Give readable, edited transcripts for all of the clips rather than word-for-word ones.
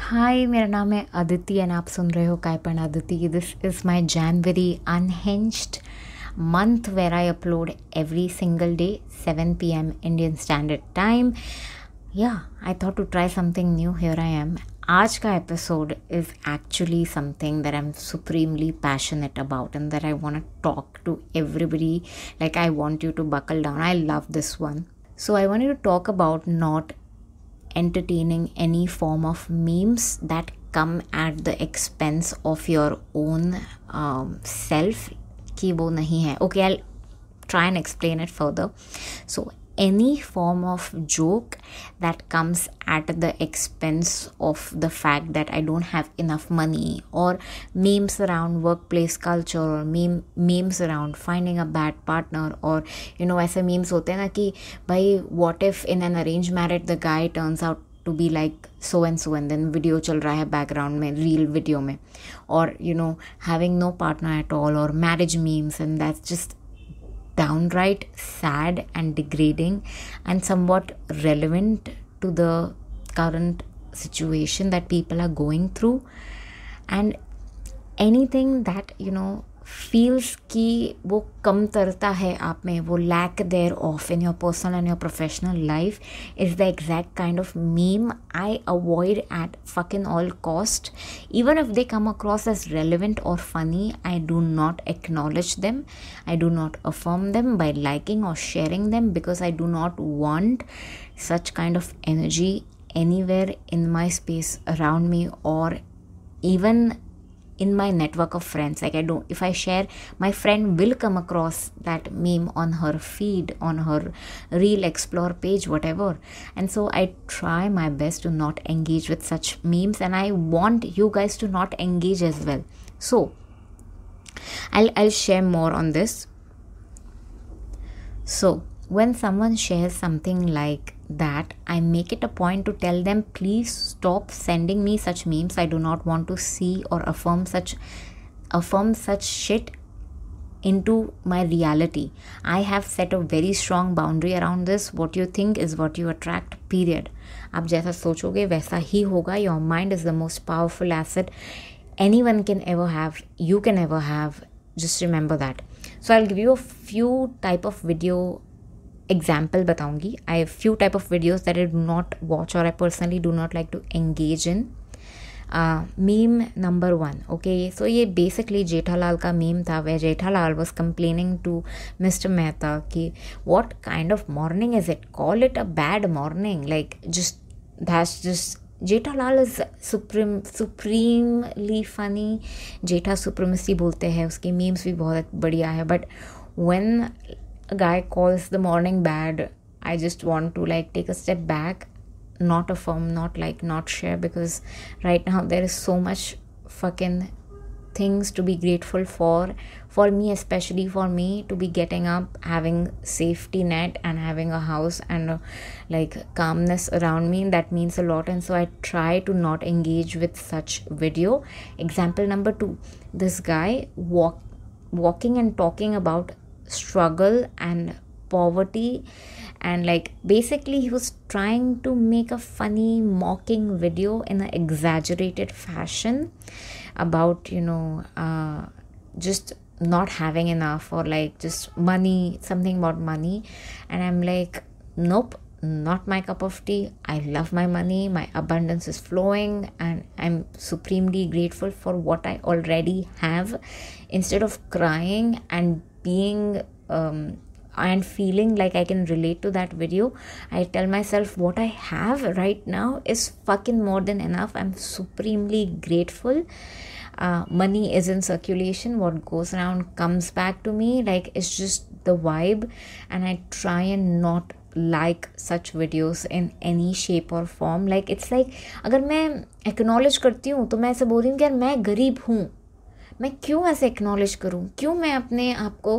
हाय, मेरा नाम है अदिति एंड आप सुन रहे हो कायपन Aditi. This is my January unhinged month where I upload every single day 7 p.m. Indian Standard Time. Yeah, I thought to try something new. Here I am. आज का episode is actually something that I'm supremely passionate about and that I want to talk to everybody. Like, I want you to buckle down. I love this one. So I wanted to talk about not entertaining any form of memes that come at the expense of your own self कि वो नहीं है. Okay, I'll try and explain it further. So any form of joke that comes at the expense of the fact that I don't have enough money, or memes around workplace culture, or memes around finding a bad partner, or ऐसे memes होते हैं ना कि भाई what if in an arranged marriage the guy turns out to be like so and then video चल रहा है background में real video में, or having no partner at all, or marriage memes, and that's just downright sad and degrading and somewhat relevant to the current situation that people are going through. And anything that feels कि वो कमतरता है आप में, वो lack thereof in your personal and your professional life, is the exact kind of meme I avoid at fucking all cost. Even if they come across as relevant or funny, I do not acknowledge them. I do not affirm them by liking or sharing them, because I do not want such kind of energy anywhere in my space around me, or even in my network of friends. Like, if I share, my friend will come across that meme on her feed, on her reel explore page, whatever. And so I try my best to not engage with such memes, and I want you guys to not engage as well. So I'll share more on this. So when someone shares something like that, I make it a point to tell them, please stop sending me such memes. I do not want to see or affirm such shit into my reality. I have set a very strong boundary around this. What you think is what you attract, period. आप जैसा सोचोगे वैसा ही होगा. Your mind is the most powerful asset anyone can ever have, you can ever have. Just remember that. So I'll give you a few type of video example बताऊंगी. I have few type of videos that I do not watch, or I personally do not like to engage in. Meme number 1. Okay, so ये basically Jethalal का meme था, where Jethalal was complaining to Mr. Mehta कि what kind of morning is it? Call it a bad morning. Like, that's just Jethalal is supremely funny. Jetha supremacy बोलते हैं, उसकी memes भी बहुत बढ़िया है. But when a guy calls the morning bad, I just want to like take a step back, not affirm, not like, not share, because right now there is so much fucking things to be grateful for me, especially for me, to be getting up, having safety net, and having a house and like calmness around me. That means a lot. And so I try to not engage with such video. Example number 2, this guy walking and talking about struggle and poverty, and like basically he was trying to make a funny mocking video in an exaggerated fashion about just not having enough, or like just money, something about money. And I'm like, nope, not my cup of tea. I love my money, my abundance is flowing, and I'm supremely grateful for what I already have. Instead of crying and being and feeling like I can relate to that video, I tell myself what I have right now is fucking more than enough. I'm supremely grateful. Money is in circulation. What goes around comes back to me. Like, it's just the vibe. And I try and not like such videos in any shape or form. Like, it's like, अगर मैं acknowledge करती हूँ तो मैं ऐसे बोल रही हूँ कि यार मैं गरीब हूँ. मैं क्यों ऐसे एक्नॉलेज करूँ? क्यों मैं अपने आप को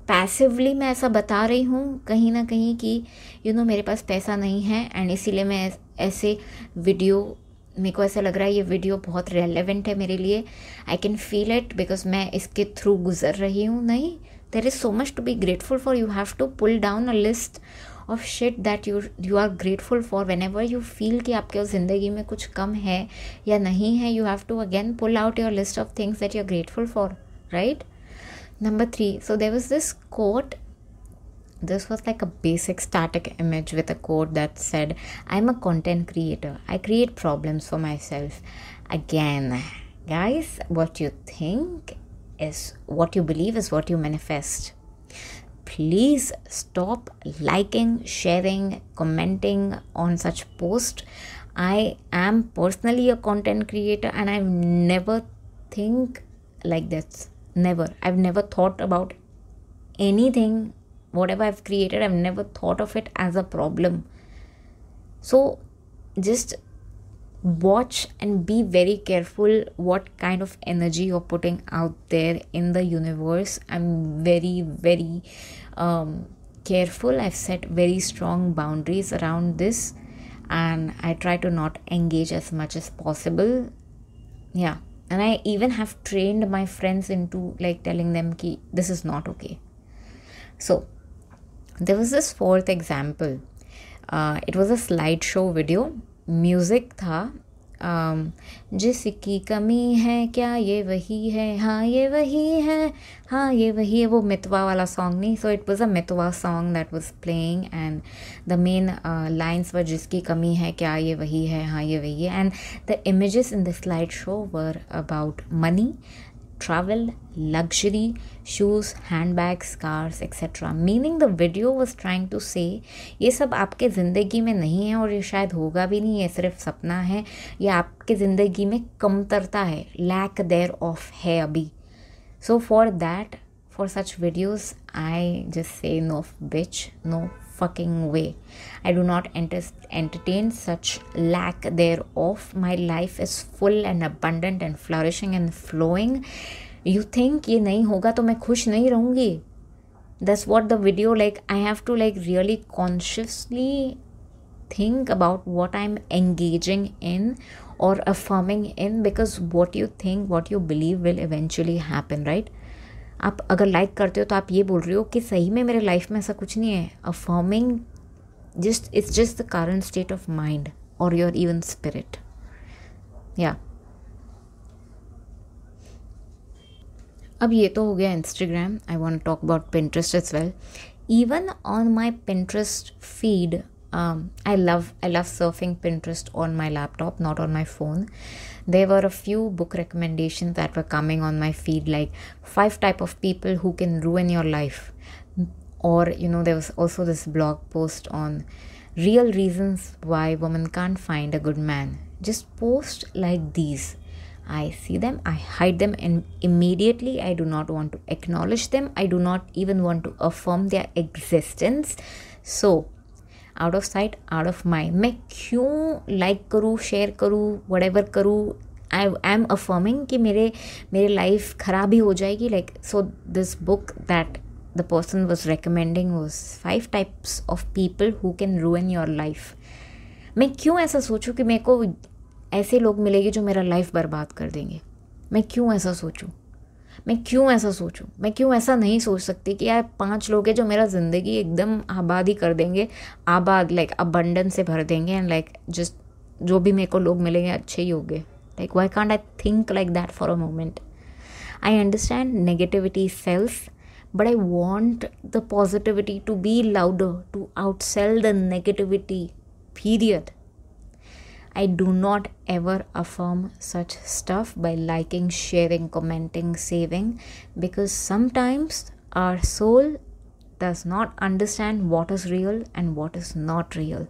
पैसिवली मैं ऐसा बता रही हूँ कहीं ना कहीं कि मेरे पास पैसा नहीं है, एंड इसीलिए मैं ऐसे वीडियो, मेरे को ऐसा लग रहा है ये वीडियो बहुत रेलेवेंट है मेरे लिए. I can feel it because मैं इसके थ्रू गुजर रही हूँ. नहीं, there is so much to be grateful for. You have to pull down a list of shit that you are grateful for. Whenever you feel कि आपके ज़िंदगी में कुछ कम है या नहीं है, you have to again pull out your list of things that you're grateful for, right? Number 3, so there was this quote. This was like a basic static image with a quote that said, I'm a content creator. I create problems for myself. Again, guys, what you think is what you believe is what you manifest. Please stop liking, sharing, commenting on such posts. I am personally a content creator and I've never think like this. Never. I've never thought about anything. Whatever I've created, I've never thought of it as a problem. So just watch and be very careful what kind of energy you're putting out there in the universe. I'm very, very careful. I've set very strong boundaries around this, and I try to not engage as much as possible. Yeah. And I even have trained my friends into like telling them ki this is not okay. So there was this 4th example. It was a slideshow video. Music था, जिसकी कमी है क्या ये वही है, हाँ ये वही है, हाँ ये वही है. वो मितवा वाला song नहीं. So it was a Mitwa song that was playing, and the main lines were जिसकी कमी है क्या ये वही है, हाँ ये वही है. And the images in the slideshow were about money, travel, luxury, shoes, handbags, cars, etc. Meaning the video was trying to say ये सब आपके ज़िंदगी में नहीं है और ये शायद होगा भी नहीं, ये सिर्फ सपना है, ये आपके ज़िंदगी में कमतरता है, lack thereof है अभी. So for that, for such videos, I just say no bitch, no fucking way. I do not entertain such lack thereof. My life is full and abundant and flourishing and flowing. You think ये नहीं होगा तो मैं खुश नहीं रहूँगी? That's what the video, like I have to like really consciously think about what I'm engaging in or affirming in, because what you think, what you believe will eventually happen, right? आप अगर like करते हो तो आप ये बोल रहे हो कि सही में मेरे लाइफ में ऐसा कुछ नहीं है. Affirming it's just the current state of mind or your even spirit. Yeah. अब ये तो हो गया Instagram. I want to talk about Pinterest as well. Even on my Pinterest feed, I love surfing Pinterest on my laptop, not on my phone. There were a few book recommendations that were coming on my feed, like 5 type of people who can ruin your life. Or, there was also this blog post on real reasons why women can't find a good man. Just post like these. I see them, I hide them, and immediately I do not want to acknowledge them. I do not even want to affirm their existence. So, out of sight, out of mind. मैं क्यों like करूँ, share करूँ, whatever करूँ? I am affirming कि मेरे life ख़राब ही हो जाएगी. Like, so this book that the person was recommending was 5 types of people who can ruin your life. मैं क्यों ऐसा सोचूं कि मेरे को ऐसे लोग मिलेंगे जो मेरा लाइफ बर्बाद कर देंगे? मैं क्यों ऐसा सोचूं? मैं क्यों ऐसा नहीं सोच सकती कि यार 5 लोग हैं जो मेरा ज़िंदगी एकदम आबाद ही कर देंगे, आबाद लाइक अबंडेंस से भर देंगे, एंड लाइक जस्ट जो भी मेरे को लोग मिलेंगे अच्छे ही होंगे. Like why can't I think like that for a moment? I understand negativity sells, but I want the positivity to be louder, to outsell the negativity, period. I do not ever affirm such stuff by liking, sharing, commenting, saving, because sometimes our soul does not understand what is real and what is not real.